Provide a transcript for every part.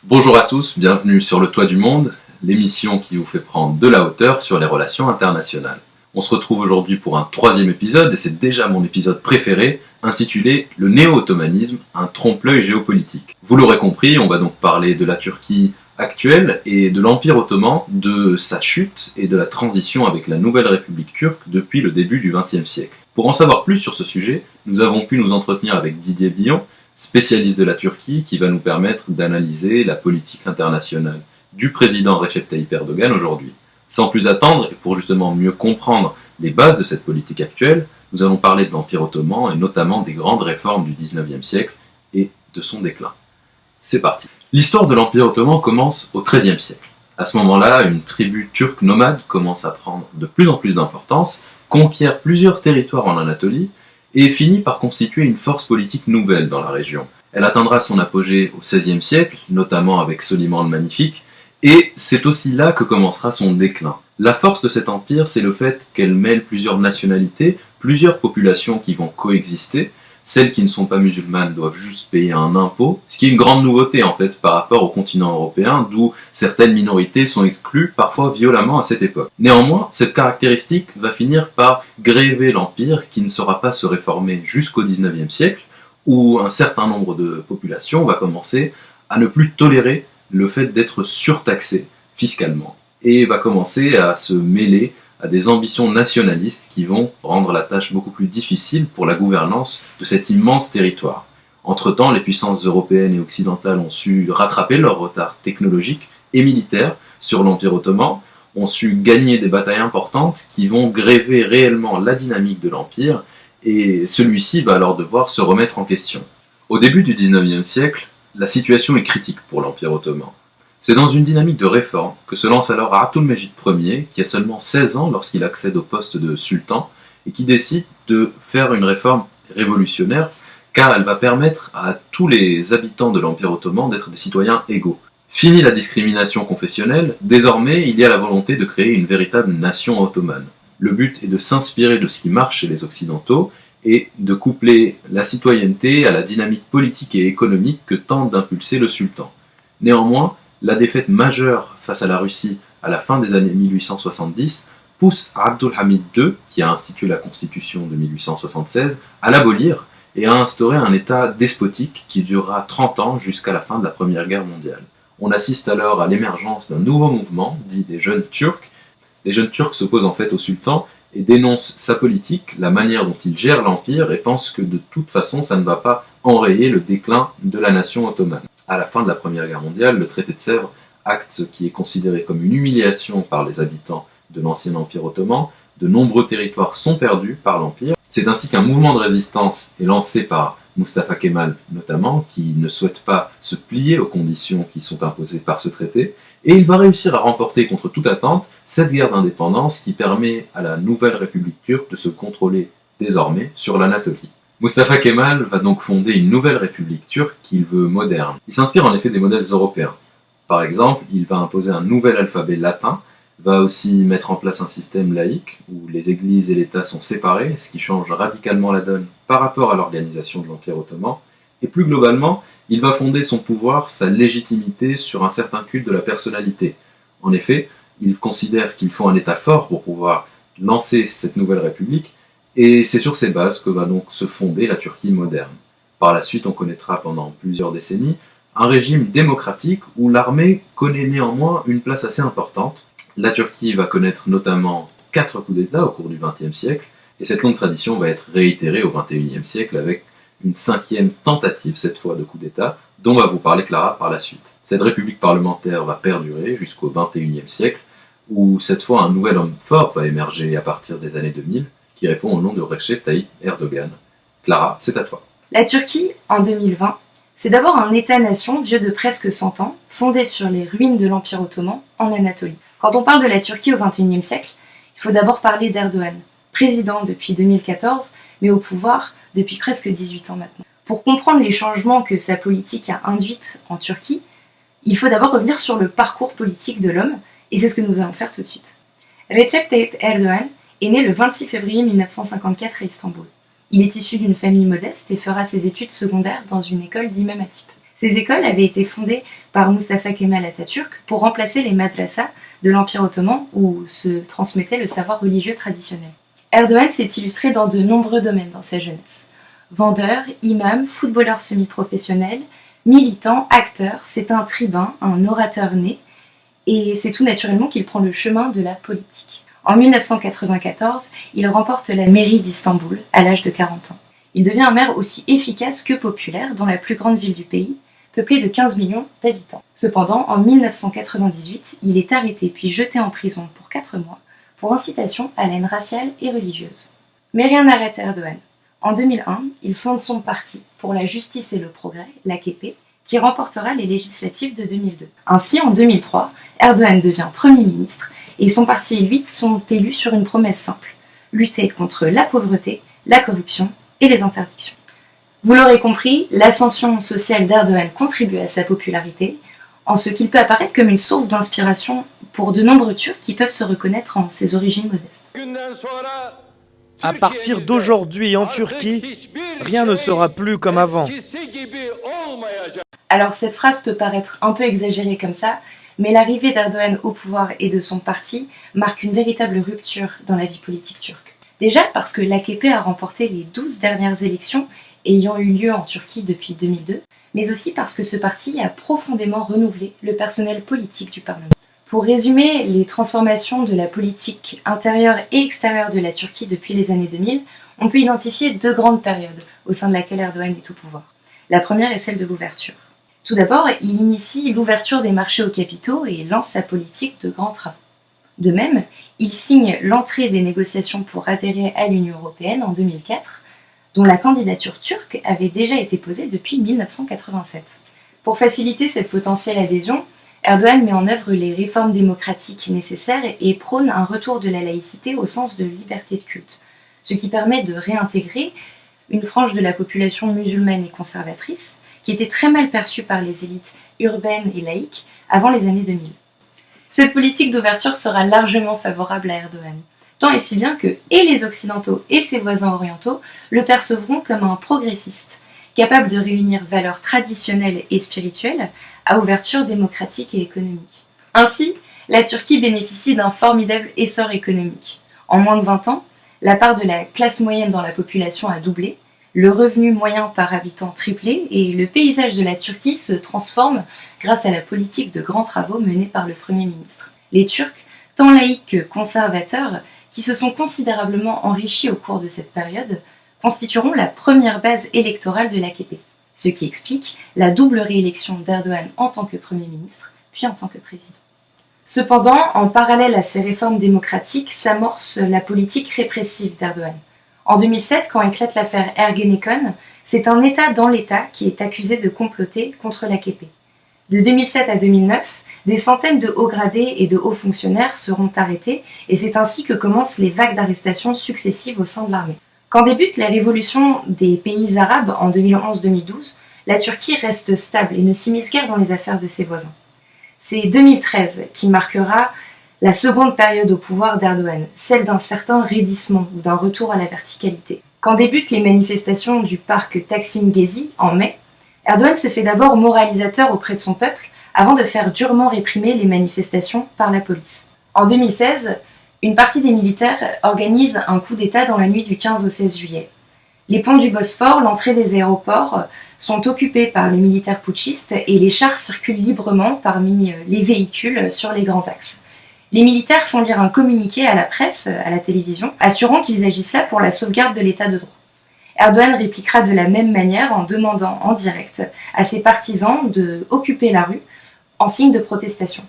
Bonjour à tous, bienvenue sur Le Toit du Monde, l'émission qui vous fait prendre de la hauteur sur les relations internationales. On se retrouve aujourd'hui pour un troisième épisode, et c'est déjà mon épisode préféré, intitulé « Le néo-ottomanisme, un trompe-l'œil géopolitique ». Vous l'aurez compris, on va donc parler de la Turquie actuelle et de l'Empire ottoman, de sa chute et de la transition avec la nouvelle République turque depuis le début du XXe siècle. Pour en savoir plus sur ce sujet, nous avons pu nous entretenir avec Didier Billon, spécialiste de la Turquie, qui va nous permettre d'analyser la politique internationale du président Recep Tayyip Erdogan aujourd'hui. Sans plus attendre, et pour justement mieux comprendre les bases de cette politique actuelle, nous allons parler de l'Empire ottoman et notamment des grandes réformes du XIXe siècle et de son déclin. C'est parti. L'histoire de l'Empire ottoman commence au XIIIe siècle. À ce moment-là, une tribu turque nomade commence à prendre de plus en plus d'importance, conquiert plusieurs territoires en Anatolie, et finit par constituer une force politique nouvelle dans la région. Elle atteindra son apogée au XVIe siècle, notamment avec Soliman le Magnifique, et c'est aussi là que commencera son déclin. La force de cet empire, c'est le fait qu'elle mêle plusieurs nationalités, plusieurs populations qui vont coexister. Celles qui ne sont pas musulmanes doivent juste payer un impôt, ce qui est une grande nouveauté en fait par rapport au continent européen, d'où certaines minorités sont exclues, parfois violemment à cette époque. Néanmoins, cette caractéristique va finir par gréver l'empire qui ne saura pas se réformer jusqu'au XIXe siècle, où un certain nombre de populations va commencer à ne plus tolérer le fait d'être surtaxé fiscalement, et va commencer à se mêler à des ambitions nationalistes qui vont rendre la tâche beaucoup plus difficile pour la gouvernance de cet immense territoire. Entre-temps, les puissances européennes et occidentales ont su rattraper leur retard technologique et militaire sur l'Empire ottoman, ont su gagner des batailles importantes qui vont gréver réellement la dynamique de l'Empire, et celui-ci va alors devoir se remettre en question. Au début du XIXe siècle, la situation est critique pour l'Empire ottoman. C'est dans une dynamique de réforme que se lance alors Abdülmecid Ier, qui a seulement 16 ans lorsqu'il accède au poste de sultan, et qui décide de faire une réforme révolutionnaire, car elle va permettre à tous les habitants de l'Empire ottoman d'être des citoyens égaux. Fini la discrimination confessionnelle, désormais il y a la volonté de créer une véritable nation ottomane. Le but est de s'inspirer de ce qui marche chez les Occidentaux, et de coupler la citoyenneté à la dynamique politique et économique que tente d'impulser le sultan. Néanmoins, la défaite majeure face à la Russie à la fin des années 1870 pousse Abdülhamid II, qui a institué la Constitution de 1876, à l'abolir et à instaurer un État despotique qui durera 30 ans jusqu'à la fin de la Première Guerre mondiale. On assiste alors à l'émergence d'un nouveau mouvement, dit des jeunes Turcs. Les jeunes Turcs s'opposent en fait au sultan et dénoncent sa politique, la manière dont il gère l'Empire, et pensent que de toute façon ça ne va pas enrayer le déclin de la nation ottomane. À la fin de la Première Guerre mondiale, le traité de Sèvres acte ce qui est considéré comme une humiliation par les habitants de l'ancien Empire ottoman. De nombreux territoires sont perdus par l'Empire. C'est ainsi qu'un mouvement de résistance est lancé par Mustafa Kemal notamment, qui ne souhaite pas se plier aux conditions qui sont imposées par ce traité, et il va réussir à remporter contre toute attente cette guerre d'indépendance qui permet à la nouvelle République turque de se contrôler désormais sur l'Anatolie. Mustafa Kemal va donc fonder une nouvelle république turque qu'il veut moderne. Il s'inspire en effet des modèles européens. Par exemple, il va imposer un nouvel alphabet latin, va aussi mettre en place un système laïque où les églises et l'État sont séparés, ce qui change radicalement la donne par rapport à l'organisation de l'Empire ottoman. Et plus globalement, il va fonder son pouvoir, sa légitimité sur un certain culte de la personnalité. En effet, il considère qu'il faut un État fort pour pouvoir lancer cette nouvelle république, et c'est sur ces bases que va donc se fonder la Turquie moderne. Par la suite, on connaîtra pendant plusieurs décennies un régime démocratique où l'armée connaît néanmoins une place assez importante. La Turquie va connaître notamment 4 coups d'État au cours du XXe siècle, et cette longue tradition va être réitérée au XXIe siècle avec une 5e tentative, cette fois, de coup d'État, dont va vous parler Clara par la suite. Cette république parlementaire va perdurer jusqu'au XXIe siècle, où cette fois un nouvel homme fort va émerger à partir des années 2000, qui répond au nom de Recep Tayyip Erdogan. Clara, c'est à toi. La Turquie, en 2020, c'est d'abord un État-nation vieux de presque 100 ans, fondé sur les ruines de l'Empire ottoman en Anatolie. Quand on parle de la Turquie au XXIe siècle, il faut d'abord parler d'Erdogan, président depuis 2014, mais au pouvoir depuis presque 18 ans maintenant. Pour comprendre les changements que sa politique a induits en Turquie, il faut d'abord revenir sur le parcours politique de l'homme, et c'est ce que nous allons faire tout de suite. Recep Tayyip Erdogan est né le 26 février 1954 à Istanbul. Il est issu d'une famille modeste et fera ses études secondaires dans une école d'imam Hatip. Ces écoles avaient été fondées par Mustafa Kemal Atatürk pour remplacer les madrasas de l'Empire ottoman où se transmettait le savoir religieux traditionnel. Erdogan s'est illustré dans de nombreux domaines dans sa jeunesse. Vendeur, imam, footballeur semi-professionnel, militant, acteur, c'est un tribun, un orateur né, et c'est tout naturellement qu'il prend le chemin de la politique. En 1994, il remporte la mairie d'Istanbul à l'âge de 40 ans. Il devient un maire aussi efficace que populaire dans la plus grande ville du pays, peuplée de 15 millions d'habitants. Cependant, en 1998, il est arrêté puis jeté en prison pour 4 mois pour incitation à la haine raciale et religieuse. Mais rien n'arrête Erdogan. En 2001, il fonde son parti pour la justice et le progrès, l'AKP, qui remportera les législatives de 2002. Ainsi, en 2003, Erdogan devient Premier ministre et son parti et lui sont élus sur une promesse simple, lutter contre la pauvreté, la corruption et les interdictions. Vous l'aurez compris, l'ascension sociale d'Erdogan contribue à sa popularité, en ce qu'il peut apparaître comme une source d'inspiration pour de nombreux Turcs qui peuvent se reconnaître en ses origines modestes. À partir d'aujourd'hui en Turquie, rien ne sera plus comme avant. Alors cette phrase peut paraître un peu exagérée comme ça, mais l'arrivée d'Erdogan au pouvoir et de son parti marque une véritable rupture dans la vie politique turque. Déjà parce que l'AKP a remporté les 12 dernières élections ayant eu lieu en Turquie depuis 2002, mais aussi parce que ce parti a profondément renouvelé le personnel politique du Parlement. Pour résumer les transformations de la politique intérieure et extérieure de la Turquie depuis les années 2000, on peut identifier 2 grandes périodes au sein de laquelle Erdogan est au pouvoir. La première est celle de l'ouverture. Tout d'abord, il initie l'ouverture des marchés aux capitaux et lance sa politique de grands travaux. De même, il signe l'entrée des négociations pour adhérer à l'Union européenne en 2004, dont la candidature turque avait déjà été posée depuis 1987. Pour faciliter cette potentielle adhésion, Erdogan met en œuvre les réformes démocratiques nécessaires et prône un retour de la laïcité au sens de liberté de culte, ce qui permet de réintégrer une frange de la population musulmane et conservatrice qui était très mal perçue par les élites urbaines et laïques avant les années 2000. Cette politique d'ouverture sera largement favorable à Erdogan, tant et si bien que et les Occidentaux et ses voisins orientaux le percevront comme un progressiste, capable de réunir valeurs traditionnelles et spirituelles à ouverture démocratique et économique. Ainsi, la Turquie bénéficie d'un formidable essor économique. En moins de 20 ans, la part de la classe moyenne dans la population a doublé, le revenu moyen par habitant triplé et le paysage de la Turquie se transforme grâce à la politique de grands travaux menée par le Premier ministre. Les Turcs, tant laïcs que conservateurs, qui se sont considérablement enrichis au cours de cette période, constitueront la première base électorale de l'AKP, ce qui explique la double réélection d'Erdogan en tant que Premier ministre, puis en tant que président. Cependant, en parallèle à ces réformes démocratiques, s'amorce la politique répressive d'Erdogan. En 2007, quand éclate l'affaire Ergenekon, c'est un État dans l'État qui est accusé de comploter contre l'AKP. De 2007 à 2009, des centaines de hauts gradés et de hauts fonctionnaires seront arrêtés, et c'est ainsi que commencent les vagues d'arrestations successives au sein de l'armée. Quand débute la révolution des pays arabes en 2011-2012, la Turquie reste stable et ne s'immisce guère dans les affaires de ses voisins. C'est 2013 qui marquera la seconde période au pouvoir d'Erdogan, celle d'un certain raidissement ou d'un retour à la verticalité. Quand débutent les manifestations du parc Taksim Gezi en mai, Erdogan se fait d'abord moralisateur auprès de son peuple avant de faire durement réprimer les manifestations par la police. En 2016, une partie des militaires organise un coup d'État dans la nuit du 15 au 16 juillet. Les ponts du Bosphore, l'entrée des aéroports sont occupés par les militaires putschistes et les chars circulent librement parmi les véhicules sur les grands axes. Les militaires font lire un communiqué à la presse, à la télévision, assurant qu'ils agissent là pour la sauvegarde de l'état de droit. Erdogan répliquera de la même manière en demandant en direct à ses partisans de occuper la rue en signe de protestation.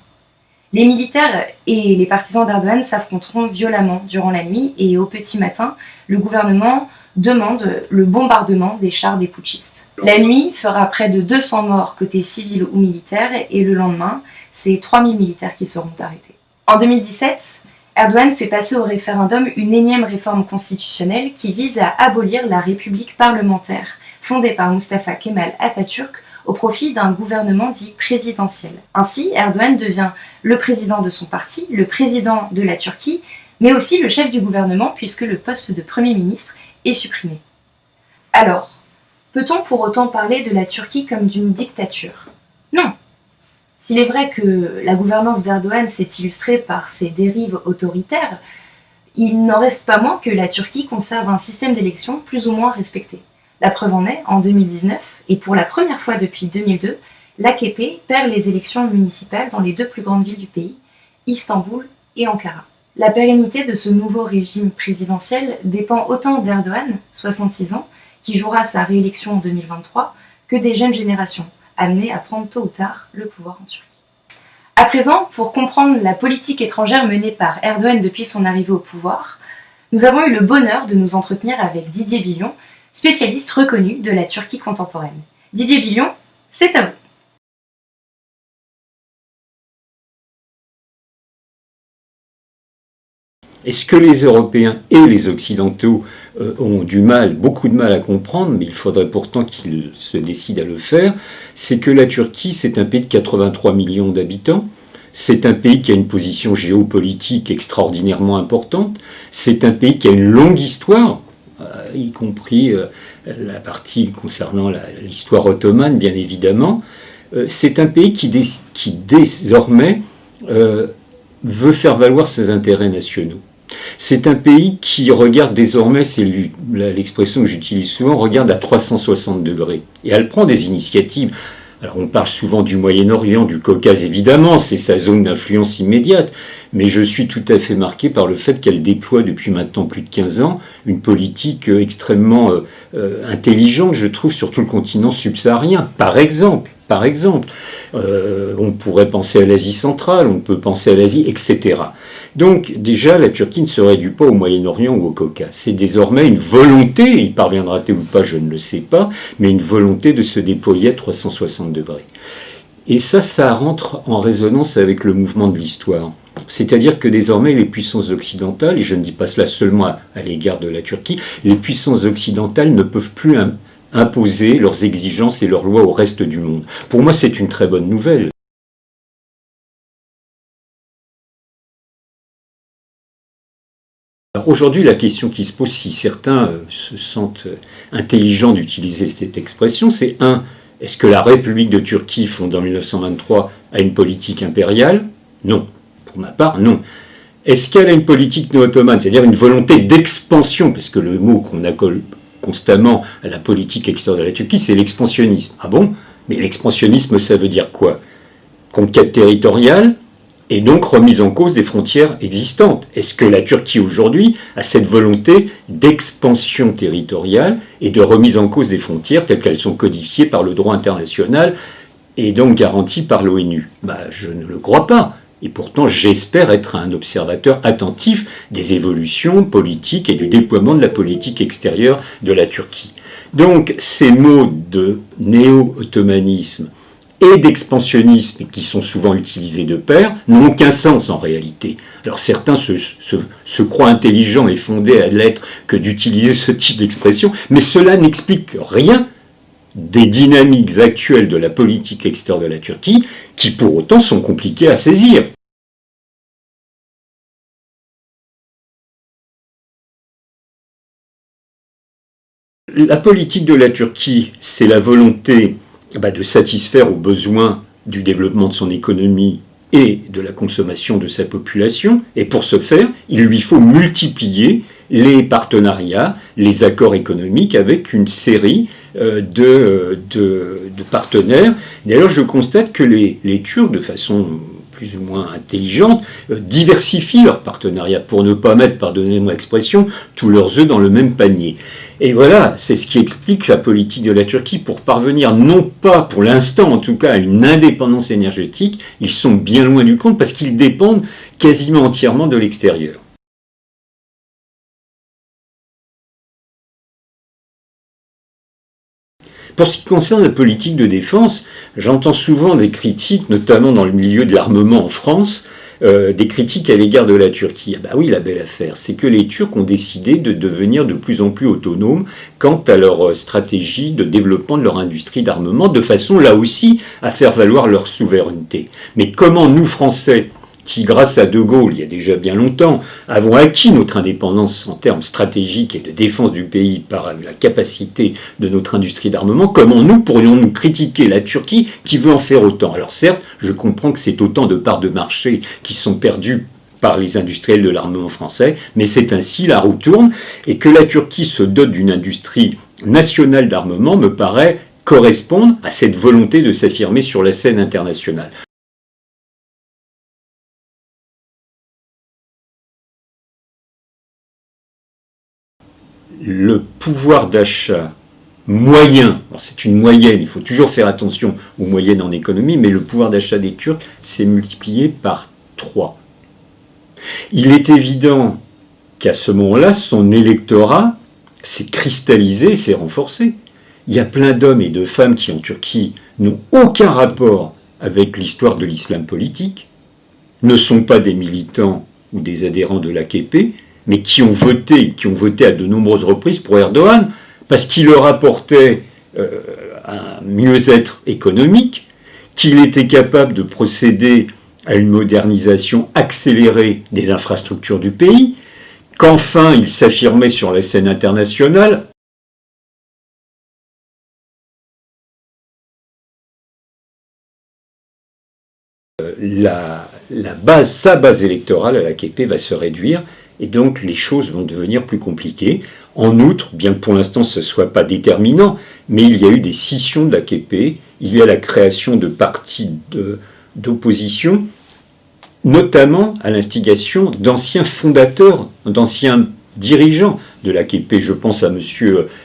Les militaires et les partisans d'Erdogan s'affronteront violemment durant la nuit et au petit matin, le gouvernement demande le bombardement des chars des putschistes. La nuit fera près de 200 morts côté civil ou militaire et le lendemain, c'est 3000 militaires qui seront arrêtés. En 2017, Erdogan fait passer au référendum une énième réforme constitutionnelle qui vise à abolir la république parlementaire fondée par Mustafa Kemal Atatürk au profit d'un gouvernement dit présidentiel. Ainsi, Erdogan devient le président de son parti, le président de la Turquie, mais aussi le chef du gouvernement puisque le poste de Premier ministre est supprimé. Alors, Peut-on pour autant parler de la Turquie comme d'une dictature? Non. S'il est vrai que la gouvernance d'Erdogan s'est illustrée par ses dérives autoritaires, il n'en reste pas moins que la Turquie conserve un système d'élection plus ou moins respecté. La preuve en est, en 2019, et pour la première fois depuis 2002, l'AKP perd les élections municipales dans les deux plus grandes villes du pays, Istanbul et Ankara. La pérennité de ce nouveau régime présidentiel dépend autant d'Erdogan, 66 ans, qui jouera sa réélection en 2023, que des jeunes générations, amenées à prendre tôt ou tard le pouvoir en Turquie. À présent, pour comprendre la politique étrangère menée par Erdogan depuis son arrivée au pouvoir, nous avons eu le bonheur de nous entretenir avec Didier Billon, spécialiste reconnu de la Turquie contemporaine. Didier Billon, c'est à vous. Et ce que les Européens et les Occidentaux ont beaucoup de mal à comprendre, mais il faudrait pourtant qu'ils se décident à le faire, c'est que la Turquie, c'est un pays de 83 millions d'habitants, c'est un pays qui a une position géopolitique extraordinairement importante, c'est un pays qui a une longue histoire, y compris la partie concernant l'histoire ottomane, bien évidemment. C'est un pays qui désormais veut faire valoir ses intérêts nationaux. C'est un pays qui regarde désormais, c'est l'expression que j'utilise souvent, regarde à 360 degrés. Et elle prend des initiatives. Alors on parle souvent du Moyen-Orient, du Caucase évidemment, c'est sa zone d'influence immédiate, mais je suis tout à fait marqué par le fait qu'elle déploie depuis maintenant plus de 15 ans une politique extrêmement intelligente, je trouve, sur tout le continent subsaharien, par exemple. On pourrait penser à l'Asie centrale, on peut penser à l'Asie, etc. Donc déjà, la Turquie ne se réduit pas au Moyen-Orient ou au Caucase. C'est désormais une volonté, il parviendra-t-il ou pas, je ne le sais pas, mais une volonté de se déployer à 360 degrés. Et ça rentre en résonance avec le mouvement de l'histoire. C'est-à-dire que désormais, les puissances occidentales, et je ne dis pas cela seulement à l'égard de la Turquie, les puissances occidentales ne peuvent plus imposer leurs exigences et leurs lois au reste du monde. Pour moi, c'est une très bonne nouvelle. Aujourd'hui, la question qui se pose, si certains se sentent intelligents d'utiliser cette expression, c'est est-ce que la République de Turquie, fondée en 1923, a une politique impériale? Non. Pour ma part, non. Est-ce qu'elle a une politique néo-ottomane, c'est-à-dire une volonté d'expansion, parce que le mot qu'on accole constamment à la politique extérieure de la Turquie, c'est l'expansionnisme. Ah bon? Mais l'expansionnisme, ça veut dire quoi? Conquête territoriale, et donc remise en cause des frontières existantes. Est-ce que la Turquie aujourd'hui a cette volonté d'expansion territoriale et de remise en cause des frontières telles qu'elles sont codifiées par le droit international et donc garanties par l'ONU? Je ne le crois pas. Et pourtant, j'espère être un observateur attentif des évolutions politiques et du déploiement de la politique extérieure de la Turquie. Donc, ces mots de néo-ottomanisme et d'expansionnisme qui sont souvent utilisés de pair n'ont aucun sens en réalité. Alors certains se croient intelligents et fondés à l'être que d'utiliser ce type d'expression, mais cela n'explique rien des dynamiques actuelles de la politique extérieure de la Turquie qui pour autant sont compliquées à saisir. La politique de la Turquie, c'est la volonté de satisfaire aux besoins du développement de son économie et de la consommation de sa population. Et pour ce faire, il lui faut multiplier les partenariats, les accords économiques avec une série de partenaires. D'ailleurs, je constate que les Turcs, de façon plus ou moins intelligente, diversifient leurs partenariats pour ne pas mettre, pardonnez-moi l'expression, tous leurs œufs dans le même panier. Et voilà, c'est ce qui explique la politique de la Turquie pour parvenir, non pas pour l'instant en tout cas, à une indépendance énergétique. Ils sont bien loin du compte parce qu'ils dépendent quasiment entièrement de l'extérieur. Pour ce qui concerne la politique de défense, j'entends souvent des critiques, notamment dans le milieu de l'armement en France, des critiques à l'égard de la Turquie. Oui, la belle affaire, c'est que les Turcs ont décidé de devenir de plus en plus autonomes quant à leur stratégie de développement de leur industrie d'armement, de façon là aussi à faire valoir leur souveraineté. Mais comment nous, Français, qui, grâce à De Gaulle, il y a déjà bien longtemps, avons acquis notre indépendance en termes stratégiques et de défense du pays par la capacité de notre industrie d'armement, comment nous pourrions-nous critiquer la Turquie qui veut en faire autant? Alors certes, je comprends que c'est autant de parts de marché qui sont perdues par les industriels de l'armement français, mais c'est ainsi, la roue tourne, et que la Turquie se dote d'une industrie nationale d'armement me paraît correspondre à cette volonté de s'affirmer sur la scène internationale. Le pouvoir d'achat moyen, c'est une moyenne, il faut toujours faire attention aux moyennes en économie, mais le pouvoir d'achat des Turcs s'est multiplié par 3. Il est évident qu'à ce moment-là, son électorat s'est cristallisé, s'est renforcé. Il y a plein d'hommes et de femmes qui, en Turquie, n'ont aucun rapport avec l'histoire de l'islam politique, ne sont pas des militants ou des adhérents de l'AKP, mais qui ont voté à de nombreuses reprises pour Erdogan, parce qu'il leur apportait un mieux-être économique, qu'il était capable de procéder à une modernisation accélérée des infrastructures du pays, qu'enfin il s'affirmait sur la scène internationale. Sa base électorale à l'AKP va se réduire, et donc les choses vont devenir plus compliquées. En outre, bien que pour l'instant ce ne soit pas déterminant, mais il y a eu des scissions de l'AKP, il y a la création de partis d'opposition, notamment à l'instigation d'anciens fondateurs, d'anciens dirigeants de l'AKP. Je pense à M.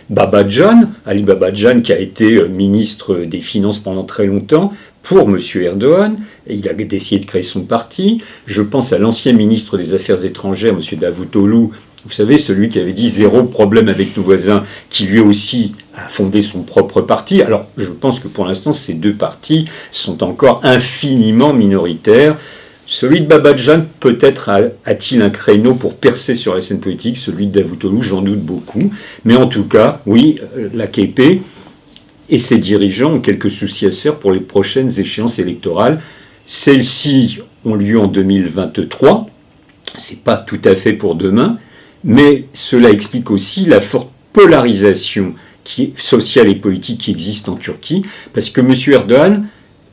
Babacan, Ali Babacan, qui a été ministre des Finances pendant très longtemps pour M. Erdogan, et il a décidé de créer son parti. Je pense à l'ancien ministre des Affaires étrangères, M. Davutoglu, vous savez, celui qui avait dit zéro problème avec nos voisins, qui lui aussi a fondé son propre parti. Alors, je pense que pour l'instant, ces deux partis sont encore infiniment minoritaires. Celui de Babacan, peut-être a-t-il un créneau pour percer sur la scène politique, celui de Davutoglu, j'en doute beaucoup. Mais en tout cas, oui, l'AKP et ses dirigeants ont quelques soucis à se faire pour les prochaines échéances électorales. Celles-ci ont lieu en 2023, c'est pas tout à fait pour demain, mais cela explique aussi la forte polarisation sociale et politique qui existe en Turquie, parce que M. Erdogan,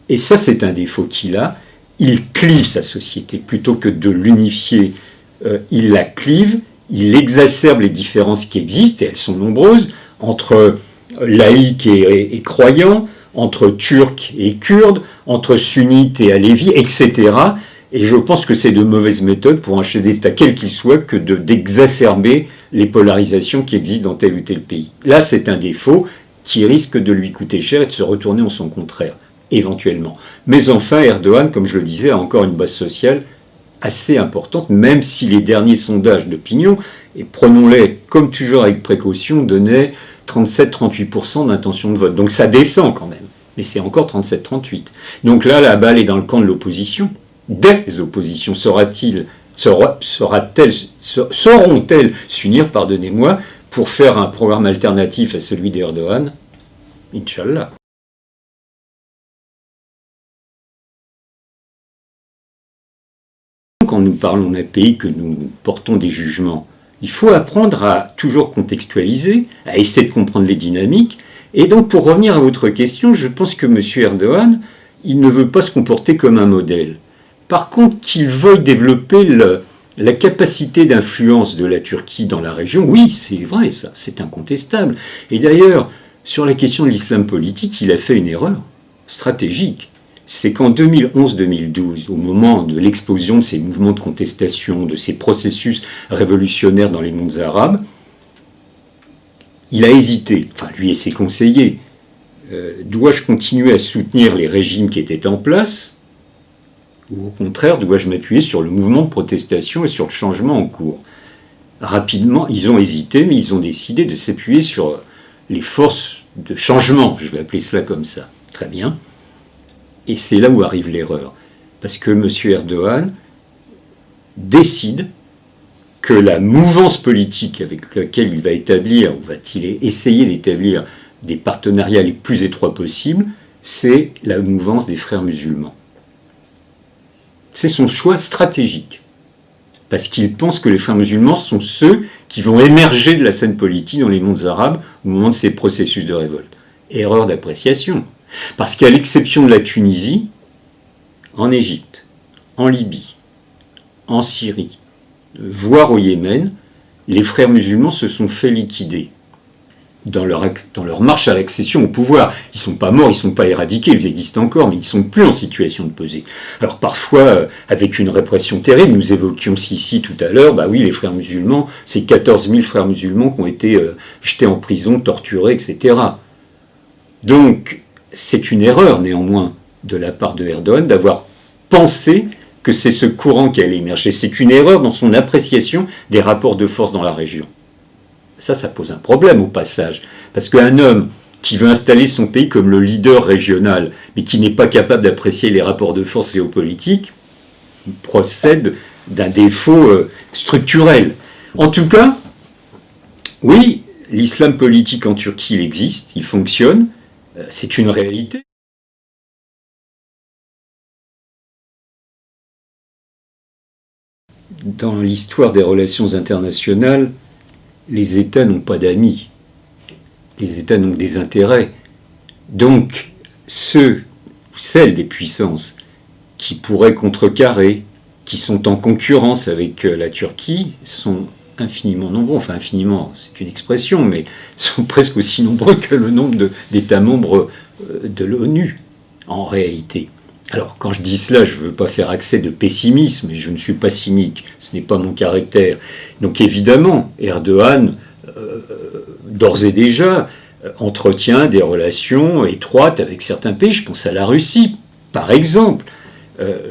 et ça c'est un défaut qu'il a, il clive sa société plutôt que de l'unifier. Il la clive, il exacerbe les différences qui existent, et elles sont nombreuses, entre laïcs et croyants, entre turcs et kurdes, entre sunnites et alévis, etc. Et je pense que c'est de mauvaises méthodes pour un chef d'État, quel qu'il soit, que d'exacerber les polarisations qui existent dans tel ou tel pays. Là, c'est un défaut qui risque de lui coûter cher et de se retourner en son contraire, éventuellement. Mais enfin, Erdogan, comme je le disais, a encore une base sociale assez importante, même si les derniers sondages d'opinion, et prenons-les comme toujours avec précaution, donnaient 37-38% d'intention de vote. Donc ça descend quand même, mais c'est encore 37-38. Donc là, la balle est dans le camp de l'opposition. Des oppositions sauront-elles s'unir, pardonnez-moi, pour faire un programme alternatif à celui d'Erdogan? Inch'Allah. Quand nous parlons d'un pays que nous portons des jugements, il faut apprendre à toujours contextualiser, à essayer de comprendre les dynamiques. Et donc, pour revenir à votre question, je pense que M. Erdogan, il ne veut pas se comporter comme un modèle. Par contre, qu'il veuille développer la capacité d'influence de la Turquie dans la région, oui, c'est vrai, ça, c'est incontestable. Et d'ailleurs, sur la question de l'islam politique, il a fait une erreur stratégique. C'est qu'en 2011-2012, au moment de l'explosion de ces mouvements de contestation, de ces processus révolutionnaires dans les mondes arabes, il a hésité, enfin lui et ses conseillers, dois-je continuer à soutenir les régimes qui étaient en place, ou au contraire, dois-je m'appuyer sur le mouvement de protestation et sur le changement en cours? Rapidement, ils ont hésité, mais ils ont décidé de s'appuyer sur les forces de changement, je vais appeler cela comme ça. Très bien. Et c'est là où arrive l'erreur. Parce que M. Erdogan décide que la mouvance politique avec laquelle il va établir, ou va-t-il essayer d'établir des partenariats les plus étroits possibles, c'est la mouvance des frères musulmans. C'est son choix stratégique. Parce qu'il pense que les frères musulmans sont ceux qui vont émerger de la scène politique dans les mondes arabes au moment de ces processus de révolte. Erreur d'appréciation. Parce qu'à l'exception de la Tunisie, en Égypte, en Libye, en Syrie, voire au Yémen, les frères musulmans se sont fait liquider dans leur marche à l'accession au pouvoir. Ils ne sont pas morts, ils ne sont pas éradiqués, ils existent encore, mais ils ne sont plus en situation de peser. Alors parfois, avec une répression terrible, nous évoquions Sisi tout à l'heure, bah oui, les frères musulmans, c'est 14 000 frères musulmans qui ont été jetés en prison, torturés, etc. Donc, c'est une erreur néanmoins de la part de Erdogan d'avoir pensé que c'est ce courant qui allait émerger. C'est une erreur dans son appréciation des rapports de force dans la région. Ça pose un problème au passage. Parce qu'un homme qui veut installer son pays comme le leader régional, mais qui n'est pas capable d'apprécier les rapports de force géopolitiques, procède d'un défaut structurel. En tout cas, oui, l'islam politique en Turquie, il existe, il fonctionne, c'est une réalité. Dans l'histoire des relations internationales, les États n'ont pas d'amis. Les États n'ont que des intérêts. Donc, celles des puissances qui pourraient contrecarrer, qui sont en concurrence avec la Turquie, sont infiniment nombreux. Enfin, infiniment, c'est une expression, mais sont presque aussi nombreux que le nombre d'États membres de l'ONU, en réalité. Alors, quand je dis cela, je ne veux pas faire accès de pessimisme, et je ne suis pas cynique, ce n'est pas mon caractère. Donc évidemment, Erdogan, d'ores et déjà, entretient des relations étroites avec certains pays. Je pense à la Russie, par exemple.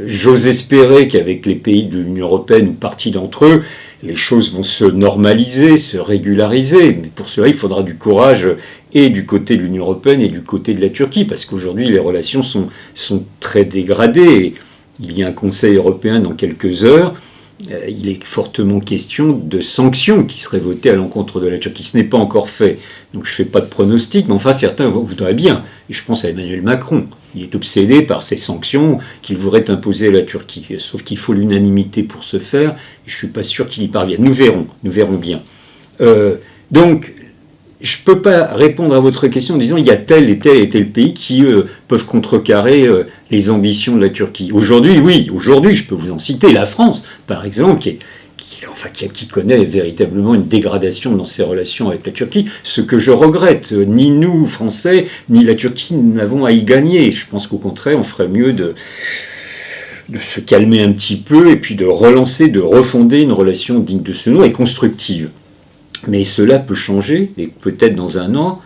J'ose espérer qu'avec les pays de l'Union européenne, une partie d'entre eux, les choses vont se normaliser, se régulariser. Mais pour cela, il faudra du courage et du côté de l'Union européenne et du côté de la Turquie, parce qu'aujourd'hui, les relations sont très dégradées. Il y a un Conseil européen dans quelques heures. Il est fortement question de sanctions qui seraient votées à l'encontre de la Turquie. Ce n'est pas encore fait, donc je ne fais pas de pronostic, mais enfin certains voudraient bien. Et je pense à Emmanuel Macron. Il est obsédé par ces sanctions qu'il voudrait imposer à la Turquie. Sauf qu'il faut l'unanimité pour ce faire, et je ne suis pas sûr qu'il y parvienne. Nous verrons bien. Donc, je ne peux pas répondre à votre question en disant il y a tel et tel pays qui peuvent contrecarrer les ambitions de la Turquie. Aujourd'hui, oui, je peux vous en citer. La France, par exemple, qui connaît véritablement une dégradation dans ses relations avec la Turquie, ce que je regrette. Ni nous, Français, ni la Turquie n'avons à y gagner. Je pense qu'au contraire, on ferait mieux de se calmer un petit peu et puis de relancer, de refonder une relation digne de ce nom et constructive. Mais cela peut changer, et peut-être dans un an,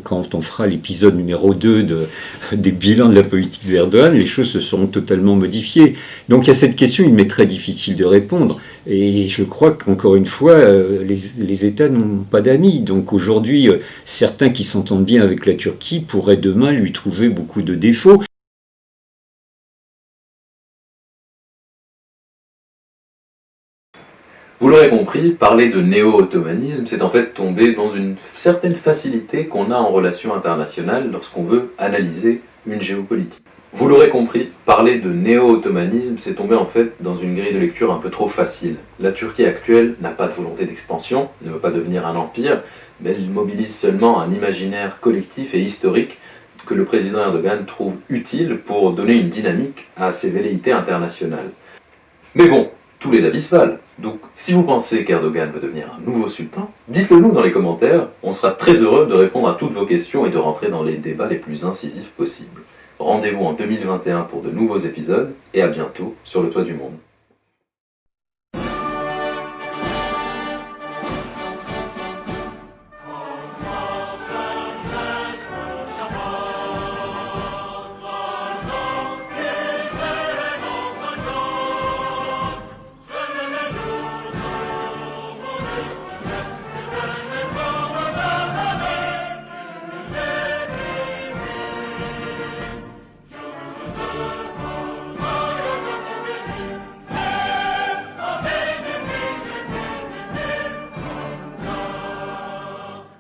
quand on fera l'épisode numéro 2 des bilans de la politique de Erdogan, les choses se seront totalement modifiées. Donc à cette question, il m'est très difficile de répondre. Et je crois qu'encore une fois, les États n'ont pas d'amis. Donc aujourd'hui, certains qui s'entendent bien avec la Turquie pourraient demain lui trouver beaucoup de défauts. Vous l'aurez compris, parler de néo-ottomanisme, c'est en fait tomber dans une certaine facilité qu'on a en relations internationales lorsqu'on veut analyser une géopolitique. Vous l'aurez compris, parler de néo-ottomanisme, c'est tomber en fait dans une grille de lecture un peu trop facile. La Turquie actuelle n'a pas de volonté d'expansion, ne veut pas devenir un empire, mais elle mobilise seulement un imaginaire collectif et historique que le président Erdogan trouve utile pour donner une dynamique à ses velléités internationales. Mais bon, tous les avis se valent. Donc, si vous pensez qu'Erdogan veut devenir un nouveau sultan, dites-le nous dans les commentaires, on sera très heureux de répondre à toutes vos questions et de rentrer dans les débats les plus incisifs possibles. Rendez-vous en 2021 pour de nouveaux épisodes, et à bientôt sur le toit du monde.